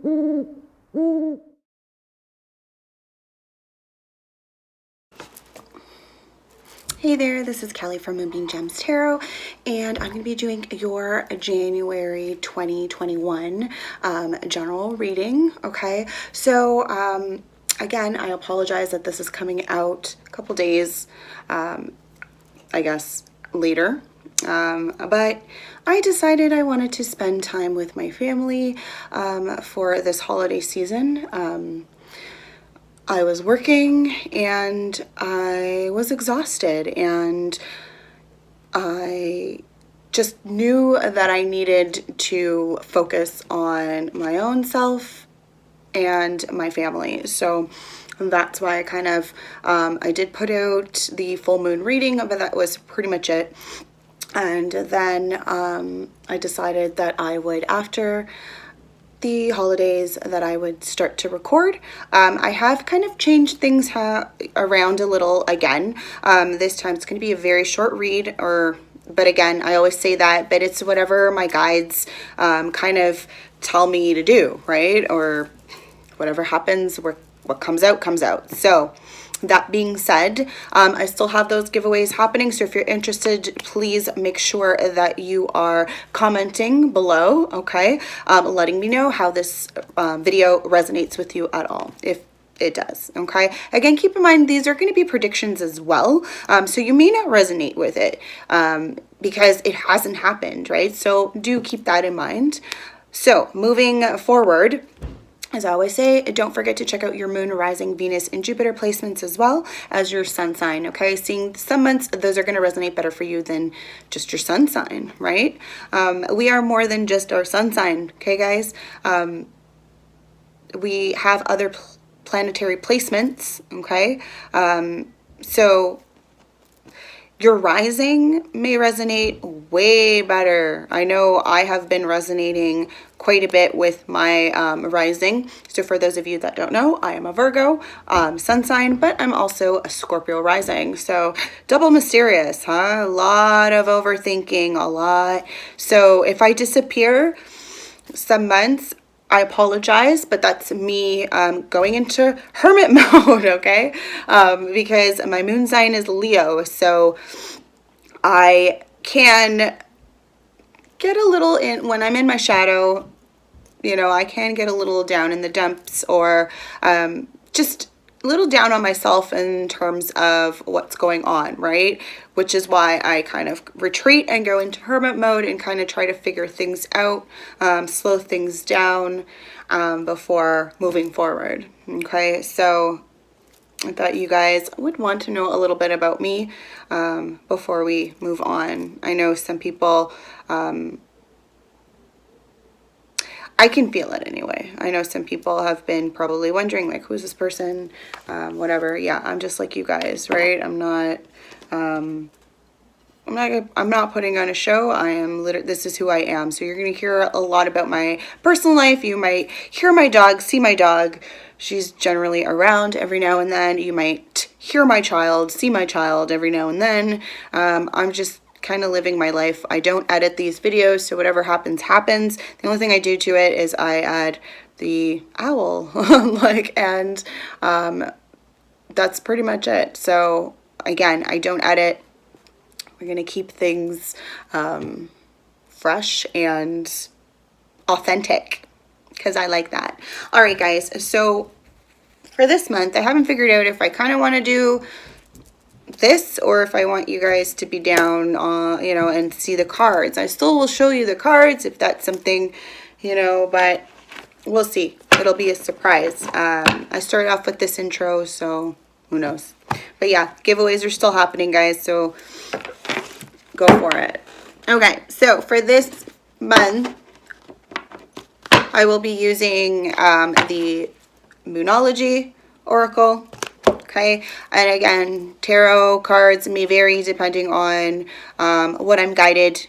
Hey there, this is Kelly from Moonbean Tarot, and I'm going to be doing your January 2021 general reading, okay? So, again, I apologize that this is coming out a couple days, I guess, later. But I decided I wanted to spend time with my family for this holiday season. I was working and I was exhausted, and I just knew that I needed to focus on my own self and my family. So that's why I kind of, I did put out the full moon reading, but that was pretty much it. And then I decided that I would, after the holidays, that I would start to record. I have kind of changed things around a little again. This time it's going to be a very short read, but again, I always say that, but it's whatever my guides kind of tell me to do, right? Or whatever happens, what comes out, comes out. So that being said, I still have those giveaways happening. So if you're interested, please make sure that you are commenting below, okay? Letting me know how this video resonates with you at all, if it does, okay? Again, keep in mind, these are going to be predictions as well. So you may not resonate with it because it hasn't happened, right? So do keep that in mind. So moving forward, as I always say, don't forget to check out your moon, rising, Venus, and Jupiter placements as well as your sun sign, okay? Seeing some months, those are going to resonate better for you than just your sun sign, right? We are more than just our sun sign, okay, guys? We have other planetary placements, okay? So your rising may resonate way better. I know I have been resonating quite a bit with my rising. So for those of you that don't know, I am a Virgo sun sign, but I'm also a Scorpio rising. So double mysterious, huh? A lot of overthinking, a lot. So if I disappear some months, I apologize, but that's me going into hermit mode, okay? Because my moon sign is Leo, so I can get a little in when I'm in my shadow. You know, I can get a little down in the dumps, or just a little down on myself in terms of what's going on, right? Which is why I kind of retreat and go into hermit mode and kind of try to figure things out, slow things down before moving forward, okay? So I thought you guys would want to know a little bit about me before we move on. I know some people, I can feel it anyway. I know some people have been probably wondering, like, who's this person? Whatever. Yeah, I'm just like you guys, right? I'm not putting on a show. I am this is who I am. So you're going to hear a lot about my personal life. You might hear my dog, see my dog. She's generally around every now and then. You might hear my child, see my child every now and then. I'm just kind of living my life. I don't edit these videos, so whatever happens, happens. The only thing I do to it is I add the owl, and that's pretty much it. So again, I don't edit. We're going to keep things fresh and authentic because I like that. All right, guys. So for this month, I haven't figured out if I kind of want to do this or if I want you guys to be down, and see the cards. I still will show you the cards if that's something, but we'll see. It'll be a surprise. I started off with this intro, so who knows? But yeah, giveaways are still happening, guys, so go for it. Okay, so for this month, I will be using the Moonology Oracle. Okay, and again, tarot cards may vary depending on what I'm guided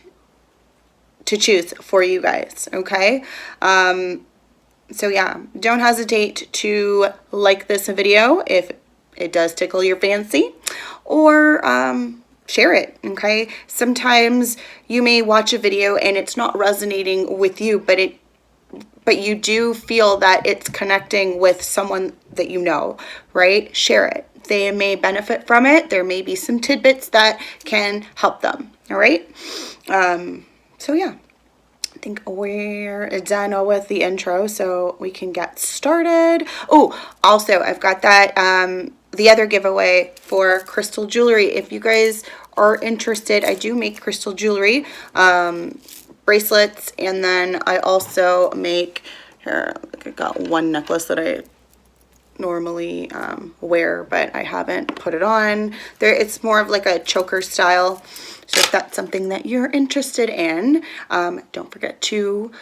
to choose for you guys, okay? So yeah, don't hesitate to like this video if it does tickle your fancy, or share it, okay? Sometimes you may watch a video and it's not resonating with you, but it but you do feel that it's connecting with someone that you know, right? Share it. They may benefit from it. There may be some tidbits that can help them, all right? So yeah, I think we're done with the intro, so we can get started. Oh, also, I've got that, the other giveaway for crystal jewelry. If you guys are interested, I do make crystal jewelry, bracelets, and then I also make, here, I got one necklace that I normally wear, but I haven't put it on. There, it's more of like a choker style. So if that's something that you're interested in, don't forget to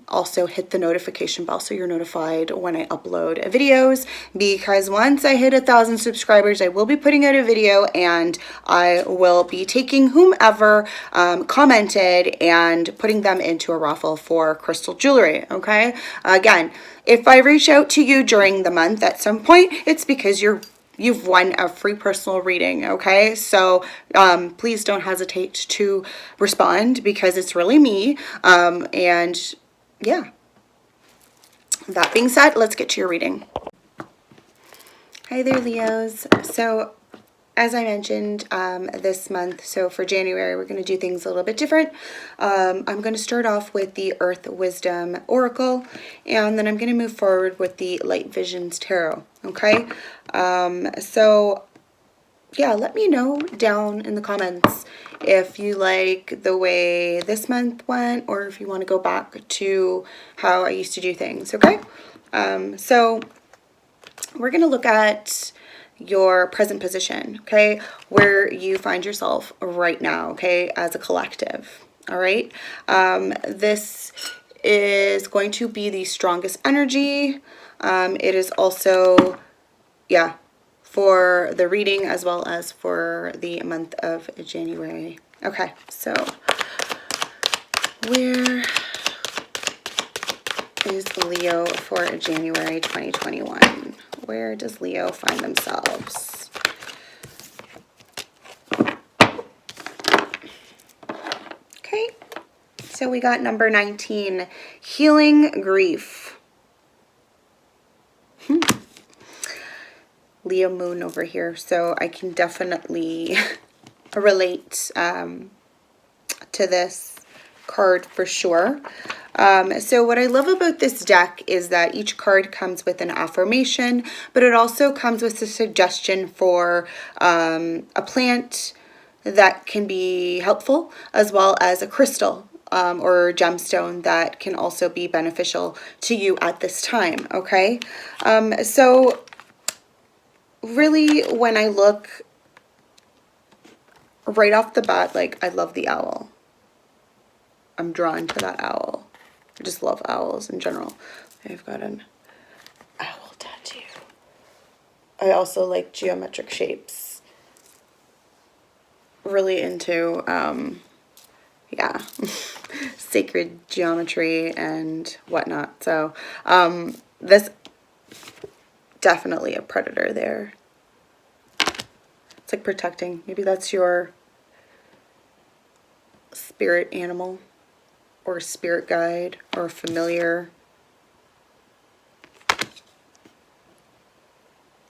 also hit the notification bell so you're notified when I upload videos, because once I hit 1,000 subscribers, I will be putting out a video and I will be taking whomever commented and putting them into a raffle for crystal jewelry, okay? Again, if I reach out to you during the month at some point, it's because you've won a free personal reading, okay? So please don't hesitate to respond, because it's really me. And yeah, that being said, let's get to your reading. Hi there, Leos. So as I mentioned, this month, so for January, we're going to do things a little bit different. I'm going to start off with the Earth Wisdom Oracle, and then I'm going to move forward with the Light Visions Tarot, okay? So yeah, let me know down in the comments if you like the way this month went, or if you want to go back to how I used to do things, okay? So we're going to look at your present position, okay, where you find yourself right now, okay, as a collective, all right? This is going to be the strongest energy. It is also, yeah, for the reading as well as for the month of January. Okay, so where is Leo for January 2021? Where does Leo find themselves? Okay, so we got number 19, healing grief. Leo moon over here, so I can definitely relate to this card for sure. So what I love about this deck is that each card comes with an affirmation, but it also comes with a suggestion for a plant that can be helpful, as well as a crystal or gemstone that can also be beneficial to you at this time, okay? So really, when I look right off the bat, like, I love the owl. I'm drawn to that owl. I just love owls in general. I've got an owl tattoo. I also like geometric shapes. Really into, yeah, sacred geometry and whatnot. So, this definitely a predator there. It's like protecting. Maybe that's your spirit animal, or spirit guide, or familiar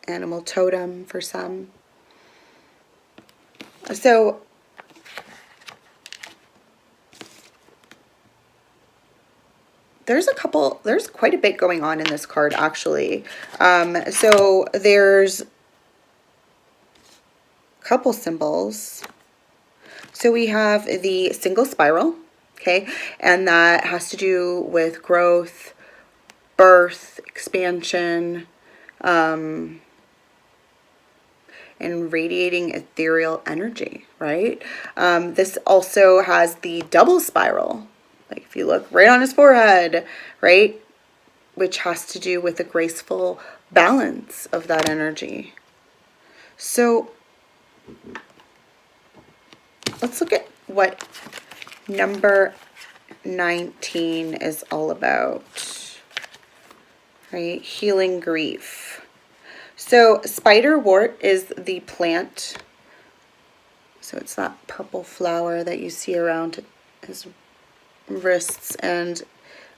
animal totem for some. So there's quite a bit going on in this card, actually. So there's a couple symbols. So we have the single spiral, okay, and that has to do with growth, birth, expansion, and radiating ethereal energy, right? This also has the double spiral, like if you look right on his forehead, right, which has to do with the graceful balance of that energy. So let's look at what number 19 is all about, right? Healing grief. So spiderwort is the plant. So it's that purple flower that you see around his wrists, and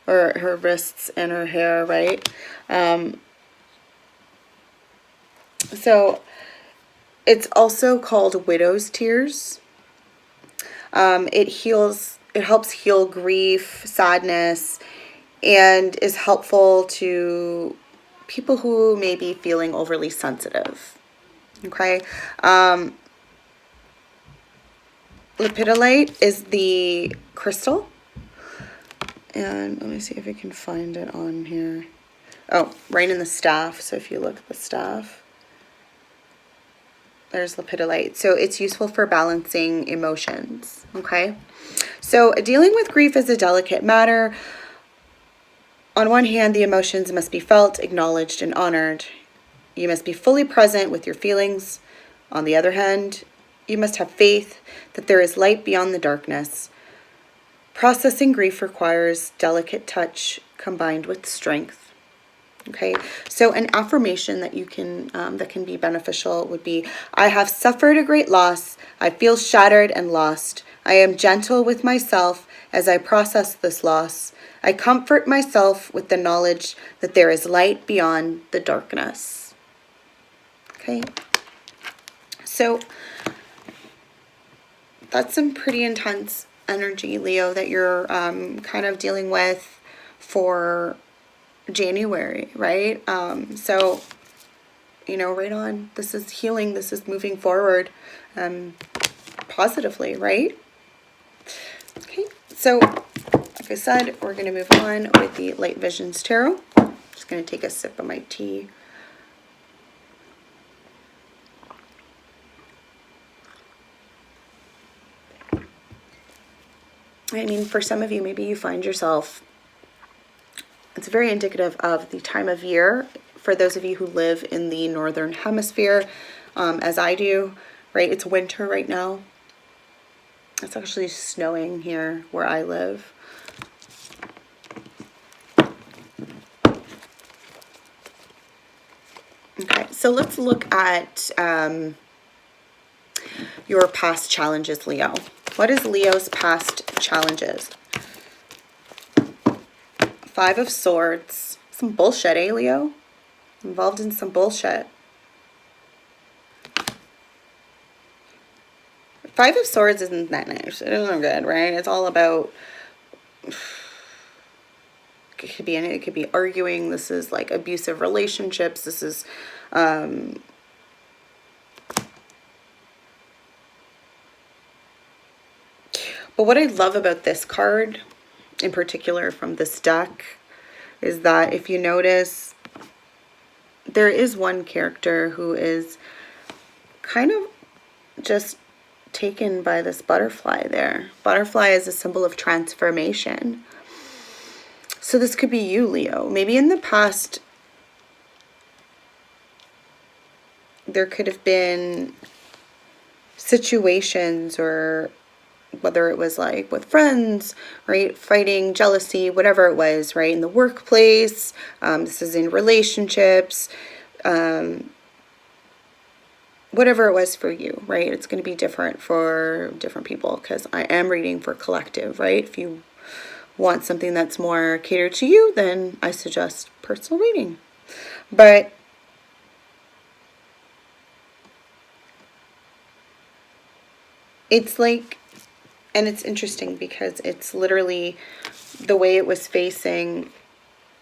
or her wrists and her hair, right? So it's also called widow's tears. It helps heal grief, sadness, and is helpful to people who may be feeling overly sensitive. Okay. Lepidolite is the crystal. And let me see if I can find it on here. Oh, right in the staff. So if you look at the staff, there's lepidolite. So it's useful for balancing emotions. Okay. So dealing with grief is a delicate matter. On one hand, the emotions must be felt, acknowledged, and honored. You must be fully present with your feelings. On the other hand, you must have faith that there is light beyond the darkness. Processing grief requires delicate touch combined with strength. Okay, so an affirmation that you can that can be beneficial would be: I have suffered a great loss. I feel shattered and lost. I am gentle with myself as I process this loss. I comfort myself with the knowledge that there is light beyond the darkness. Okay, so that's some pretty intense energy, Leo, that you're kind of dealing with for January, right? So, right on. This is healing. This is moving forward positively, right? Okay, so like I said, we're going to move on with the Light Visions Tarot. Just going to take a sip of my tea. I mean, for some of you, maybe you find yourself, it's very indicative of the time of year. For those of you who live in the Northern Hemisphere, as I do, right? It's winter right now. It's actually snowing here where I live. Okay, so let's look at your past challenges, Leo. What is Leo's past challenges? Five of Swords. Some bullshit, eh, Leo? Involved in some bullshit. Five of Swords isn't that nice. It isn't good, right? It's all about... It could be arguing. This is like abusive relationships. This is... But what I love about this card, in particular from this deck, is that if you notice, there is one character who is kind of just taken by this butterfly there. Butterfly is a symbol of transformation. So this could be you, Leo. Maybe in the past, there could have been situations, or whether it was like with friends, right, fighting, jealousy, whatever it was, right, in the workplace, this is in relationships, whatever it was for you, right, it's going to be different for different people, because I am reading for collective, right? If you want something that's more catered to you, then I suggest personal reading. But it's like, and it's interesting because it's literally the way it was facing.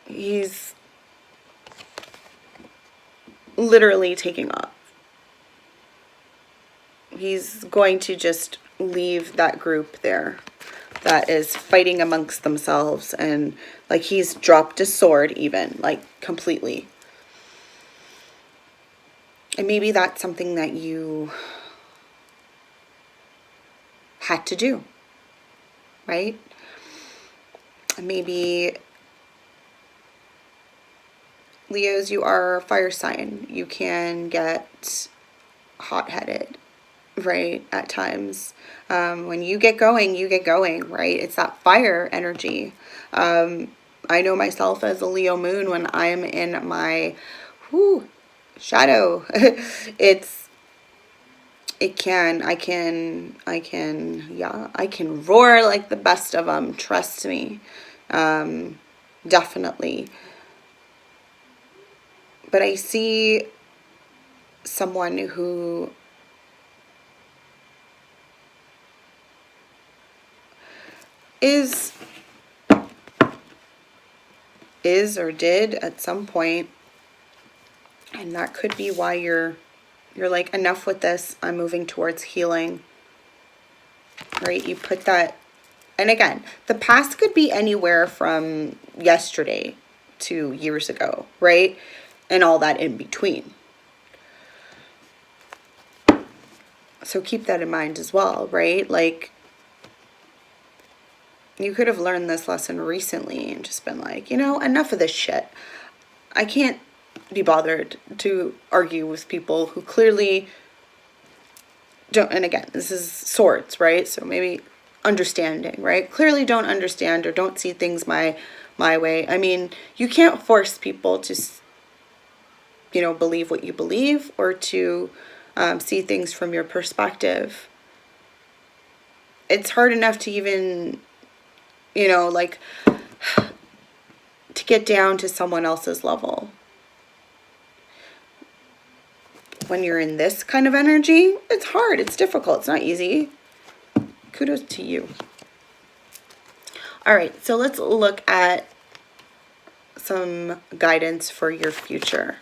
He's literally taking off. He's going to just leave that group there that is fighting amongst themselves, and like he's dropped a sword even, like completely. And maybe that's something that you had to do, right? Maybe, Leos, you are a fire sign. You can get hot-headed, right, at times. When you get going, right? It's that fire energy. I know myself as a Leo moon, when I'm in my shadow, I can roar like the best of them, trust me. definitely. But I see someone who is or did at some point, and that could be why you're like, enough with this, I'm moving towards healing, right? You put that, and again, the past could be anywhere from yesterday to years ago, right? And all that in between. So keep that in mind as well, right? Like, you could have learned this lesson recently and just been like, you know, enough of this shit. I can't be bothered to argue with people who clearly don't, and again, this is swords, right? So maybe understanding, right? Clearly don't understand or don't see things my way. I mean, you can't force people to, you know, believe what you believe or to see things from your perspective. It's hard enough to even, you know, like, to get down to someone else's level. When you're in this kind of energy, it's hard, it's difficult, it's not easy. Kudos to you. All right, so let's look at some guidance for your future.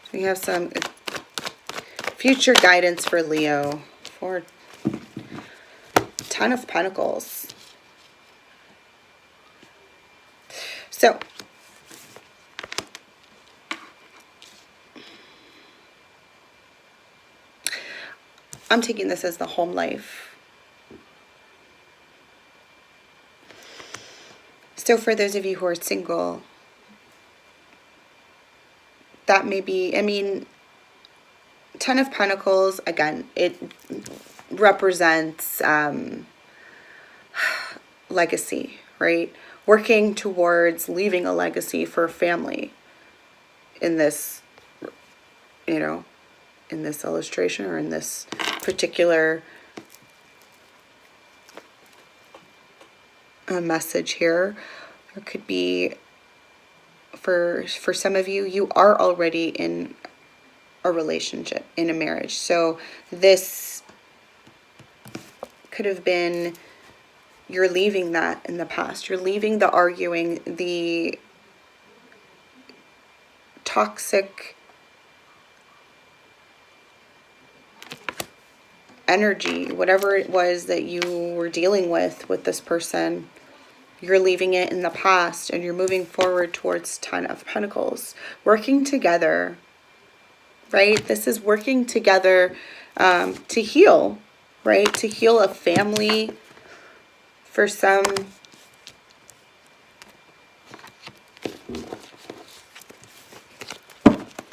So we have some future guidance for Leo for Ten of Pentacles. So I'm taking this as the home life. So for those of you who are single, that may be, I mean, Ten of Pentacles, again, it represents legacy, right? Working towards leaving a legacy for a family in this, you know, in this illustration or in this particular message here. There could be, for some of you, you are already in a relationship, in a marriage. So this could have been, you're leaving that in the past. You're leaving the arguing, the toxic energy, whatever it was that you were dealing with this person. You're leaving it in the past and you're moving forward towards Ten of Pentacles. Working together, right? This is working together to heal, right? To heal a family. For some,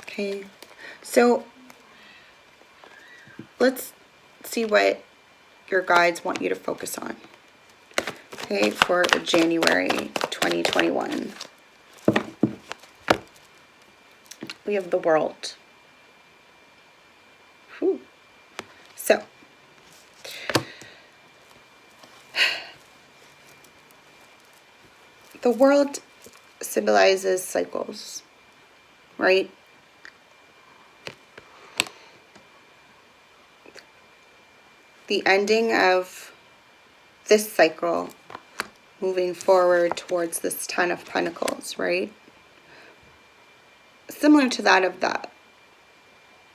okay, so let's see what your guides want you to focus on. Okay, for January 2021. We have the World. Whew. So, the World symbolizes cycles, right? The ending of this cycle, moving forward towards this Ten of Pentacles, right? Similar to that of that,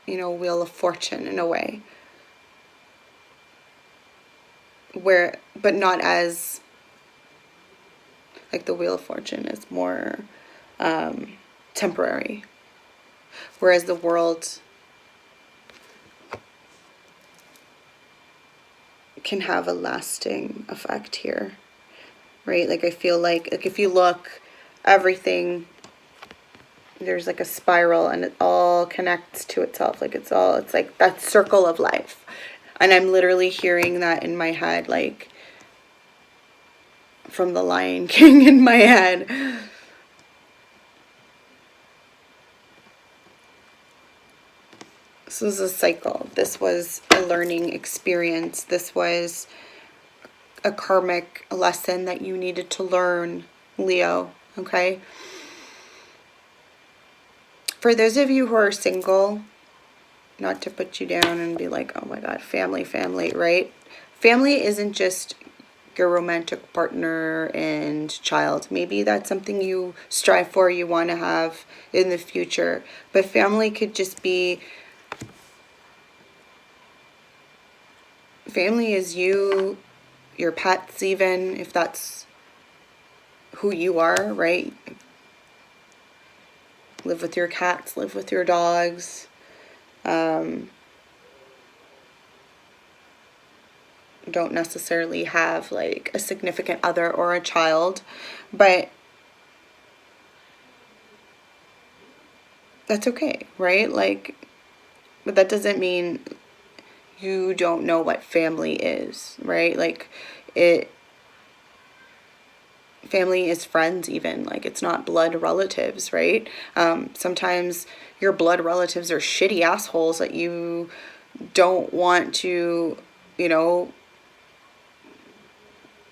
you know, Wheel of Fortune in a way. Where, but not as, like the Wheel of Fortune is more temporary. Whereas the World can have a lasting effect here, right? Like I feel like if you look, everything, there's like a spiral and it all connects to itself. Like it's like that circle of life. And I'm literally hearing that in my head, like from the Lion King in my head. This was a cycle. This was a learning experience. This was a karmic lesson that you needed to learn, Leo. okay? For those of you who are single, not to put you down and be like, oh my God, family, right? Family isn't just your romantic partner and child. Maybe that's something you strive for, you want to have in the future. But family could just be, family is you, your pets even, if that's who you are, right? Live with your cats, live with your dogs. Don't necessarily have like a significant other or a child, but that's okay, right? Like, but that doesn't mean you don't know what family is, right? Like, it, family is friends even, like it's not blood relatives, right? Sometimes your blood relatives are shitty assholes that you don't want to, you know,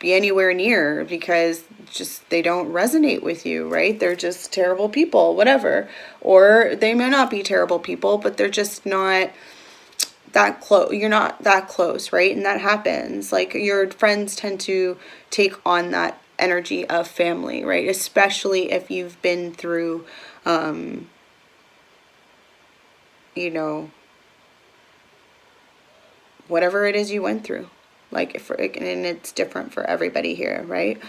be anywhere near because just they don't resonate with you, right? They're just terrible people, whatever. Or they may not be terrible people, but they're just not that close. You're not that close, right? And that happens. Like, your friends tend to take on that energy of family, right? Especially if you've been through, you know, whatever it is you went through. Like, if, and it's different for everybody here, right?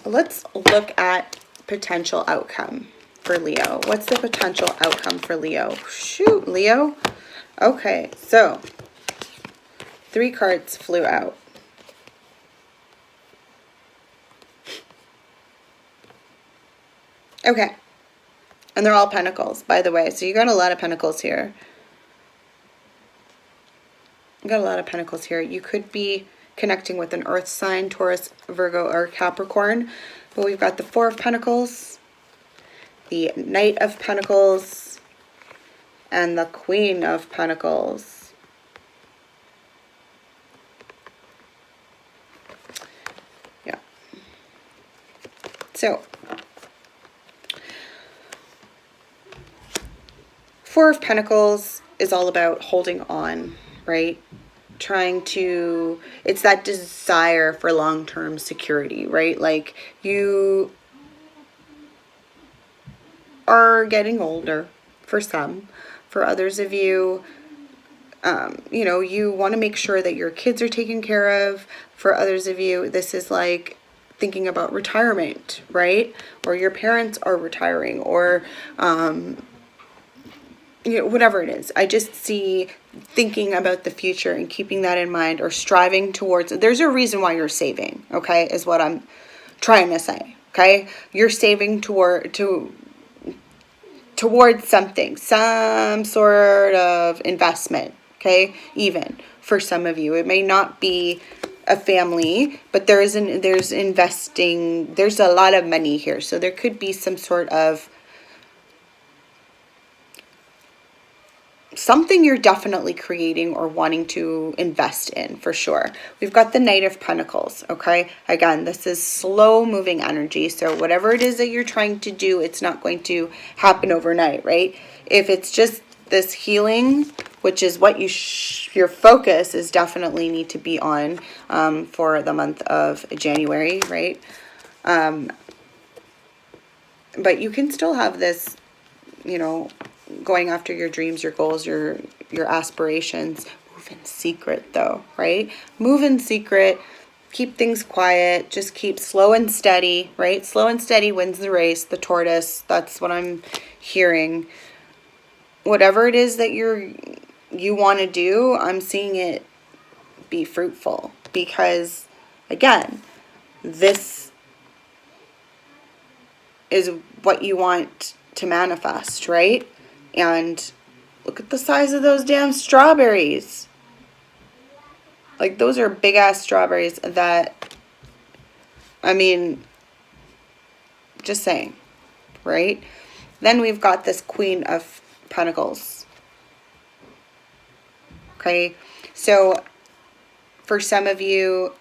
Let's look at potential outcome for Leo. What's the potential outcome for Leo? Shoot, Leo. Okay, so 3 cards flew out. Okay. And they're all pentacles, by the way. So you got a lot of pentacles here. You got a lot of pentacles here. You could be connecting with an earth sign, Taurus, Virgo, or Capricorn. But we've got the 4 of Pentacles, the Knight of Pentacles, and the Queen of Pentacles. Yeah. So, 4 of Pentacles is all about holding on, right? Trying to, it's that desire for long-term security, right? Like, you are getting older for some. For others of you, you know, you want to make sure that your kids are taken care of. For others of you, this is like thinking about retirement, right? Or your parents are retiring, or you know, whatever it is. I just see thinking about the future and keeping that in mind, or striving towards. There's a reason why you're saving, okay, is what I'm trying to say, okay? You're saving towards something, some sort of investment, okay? Even for some of you, it may not be a family, but there's investing, there's a lot of money here. So there could be some sort of something you're definitely creating or wanting to invest in, for sure. We've got the Knight of Pentacles, okay? Again, this is slow moving energy. So whatever it is that you're trying to do, it's not going to happen overnight, right? If it's just this healing, which is what your focus is definitely need to be on for the month of January, right? But you can still have this, you know, going after your dreams, your goals, your aspirations. Move in secret though, right? Move in secret. Keep things quiet. Just keep slow and steady, right? Slow and steady wins the race. The tortoise. That's what I'm hearing. Whatever it is that you want to do, I'm seeing it be fruitful, because again, this is what you want to manifest, right? And look at the size of those damn strawberries. Like, those are big ass strawberries that, I mean, just saying, right? Then we've got this Queen of Pentacles. Okay, so for some of you,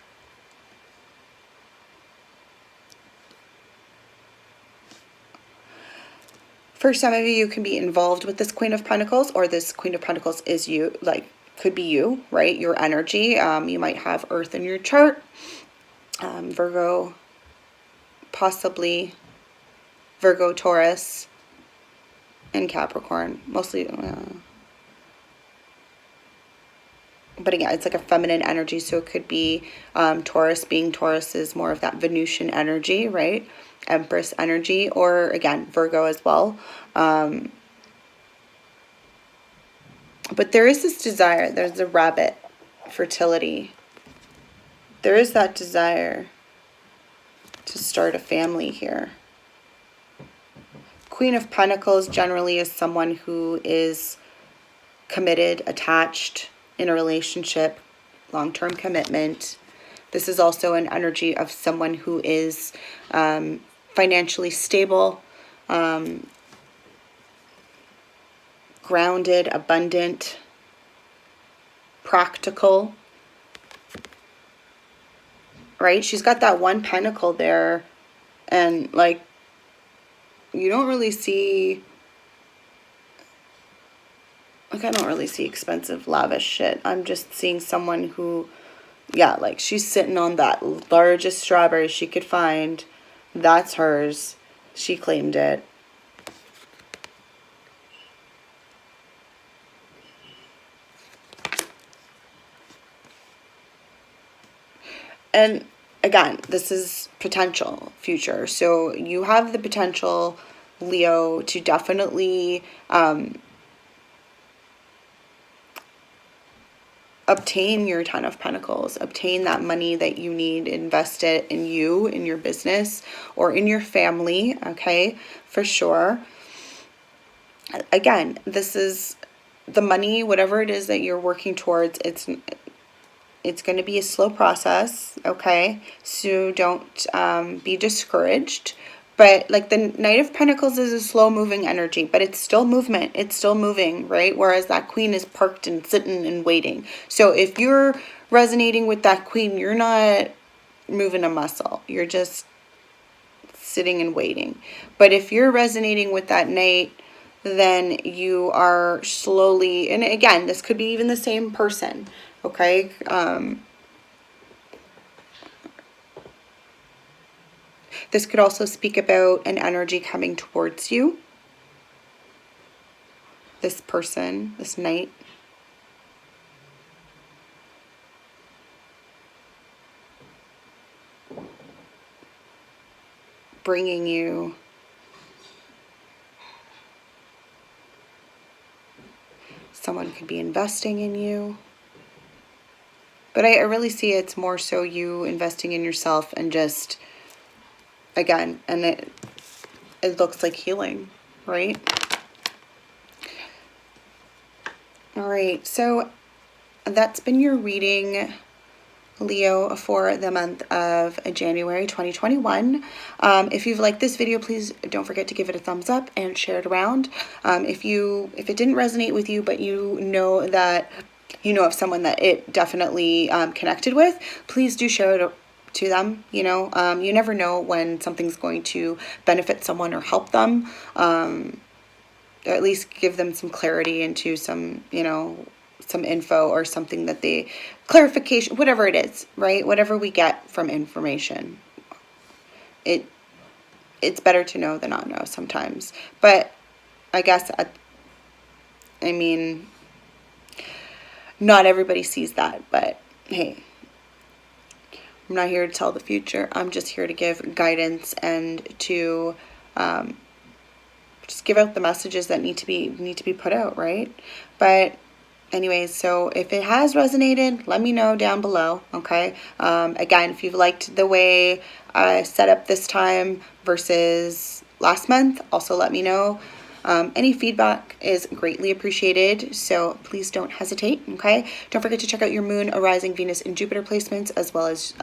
For some of you, you can be involved with this Queen of Pentacles, or this Queen of Pentacles is you, like, could be you, right? Your energy. You might have Earth in your chart. Virgo, possibly Virgo, Taurus, and Capricorn. Mostly, but again, it's like a feminine energy, so it could be Taurus. Being Taurus is more of that Venusian energy, right? Empress energy, or again, Virgo as well. But there is this desire. There's a rabbit, fertility. There is that desire to start a family here. Queen of Pentacles generally is someone who is committed, attached, in a relationship, long-term commitment. This is also an energy of someone who is financially stable, grounded, abundant, practical, right? She's got that one pentacle there, and like, you don't really see, like, I don't really see expensive, lavish shit. I'm just seeing someone who, yeah, like, she's sitting on that largest strawberry she could find. That's hers. She claimed it. And again, this is potential future. So you have the potential, Leo, to definitely obtain your Ten of Pentacles, obtain that money that you need, invest it in you, in your business, or in your family, okay, for sure. Again, this is the money, whatever it is that you're working towards, it's going to be a slow process, okay? So don't be discouraged. But like the Knight of Pentacles is a slow moving energy, but it's still movement. It's still moving, right? Whereas that Queen is parked and sitting and waiting. So if you're resonating with that Queen, you're not moving a muscle. You're just sitting and waiting. But if you're resonating with that Knight, then you are slowly, and again, this could be even the same person, okay? This could also speak about an energy coming towards you. This person, this Knight. Bringing you someone could be investing in you. But I really see it's more so you investing in yourself and just, again, and it looks like healing, right? All right, so that's been your reading, Leo, for the month of January 2021. If you've liked this video, please don't forget to give it a thumbs up and share it around. If it didn't resonate with you, but you know that you know of someone that it definitely connected with, please do share it to them. You know, you never know when something's going to benefit someone or help them. Or at least give them some clarity into some, you know, some info or something that they, clarification, whatever it is, right? Whatever we get from information, it's better to know than not know sometimes. But I guess, I mean, not everybody sees that, but hey, I'm not here to tell the future. I'm just here to give guidance and to just give out the messages that need to be put out, right? But anyways, so if it has resonated, let me know down below, okay? Again, if you've liked the way I set up this time versus last month, also let me know. Any feedback is greatly appreciated, so please don't hesitate, okay? Don't forget to check out your Moon, Arising, Venus, and Jupiter placements, as well as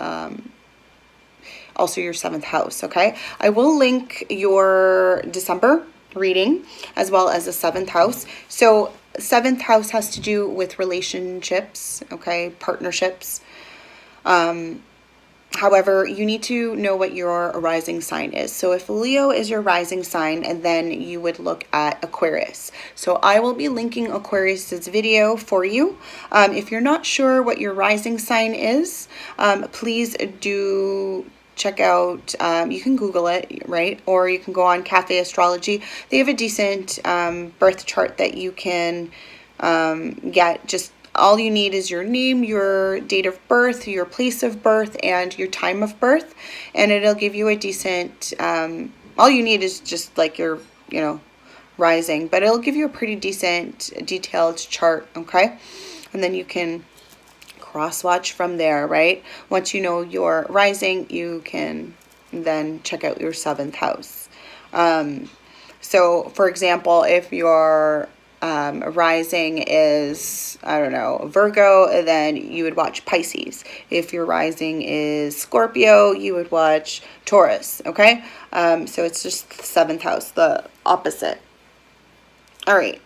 also your 7th house, okay? I will link your December reading as well as the 7th house. So 7th house has to do with relationships, okay, partnerships, However, you need to know what your rising sign is. So if Leo is your rising sign, and then you would look at Aquarius. So I will be linking Aquarius's video for you. If you're not sure what your rising sign is, please do check out, you can Google it, right? Or you can go on Cafe Astrology. They have a decent birth chart that you can get. Just all you need is your name, your date of birth, your place of birth, and your time of birth, and it'll give you a decent, all you need is just like your, rising, but it'll give you a pretty decent detailed chart, okay? And then you can cross-watch from there, right? Once you know your rising, you can then check out your 7th house. So, for example, if your rising is, I don't know, Virgo, then you would watch Pisces. If your rising is Scorpio, you would watch Taurus, okay? So it's just the 7th house, the opposite. All right.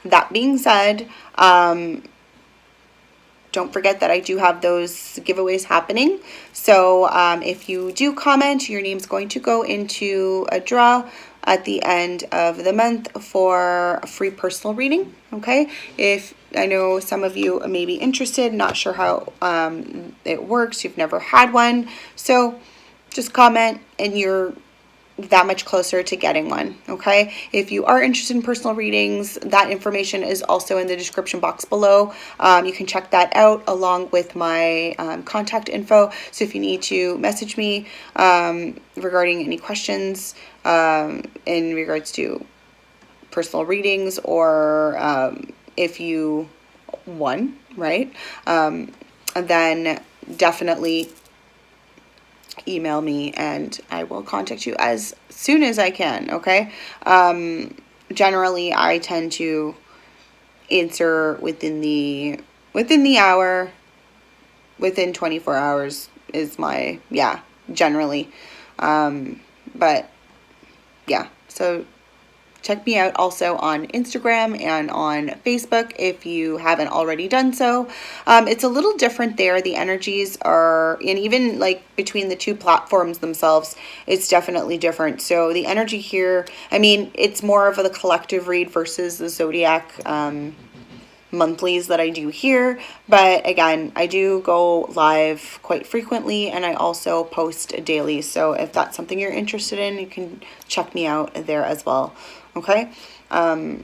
That being said, don't forget that I do have those giveaways happening. So if you do comment, your name's going to go into a draw at the end of the month for a free personal reading, okay? If I know some of you may be interested, not sure how it works, you've never had one, so just comment and you're that much closer to getting one, okay? If you are interested in personal readings, that information is also in the description box below. You can check that out along with my contact info. So if you need to message me regarding any questions in regards to personal readings, or if you won, right? Then definitely email me and I will contact you as soon as I can, okay? Generally, I tend to answer within the hour, within 24 hours is my, generally. But yeah, so check me out also on Instagram and on Facebook if you haven't already done so. It's a little different there. The energies are, and even like between the two platforms themselves, it's definitely different. So the energy here, I mean, it's more of the collective read versus the zodiac monthlies that I do here. But again, I do go live quite frequently and I also post daily. So if that's something you're interested in, you can check me out there as well. Okay. Yeah,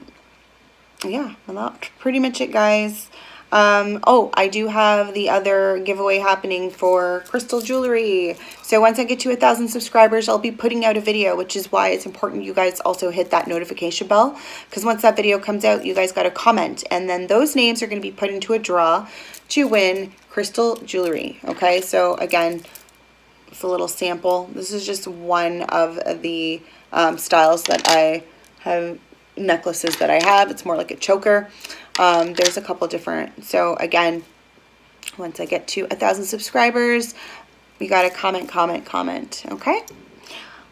well, that's pretty much it, guys. Oh, I do have the other giveaway happening for crystal jewelry. So once I get to 1,000 subscribers, I'll be putting out a video, which is why it's important you guys also hit that notification bell, because once that video comes out, you guys got to comment, and then those names are going to be put into a draw to win crystal jewelry. Okay, so again, it's a little sample. This is just one of the styles that I have, necklaces that I have. It's more like a choker. There's a couple different, so again, once I get to 1,000 subscribers, you gotta comment, okay?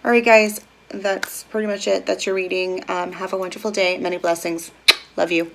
All right, guys, that's pretty much it. That's your reading. Have a wonderful day. Many blessings. Love you.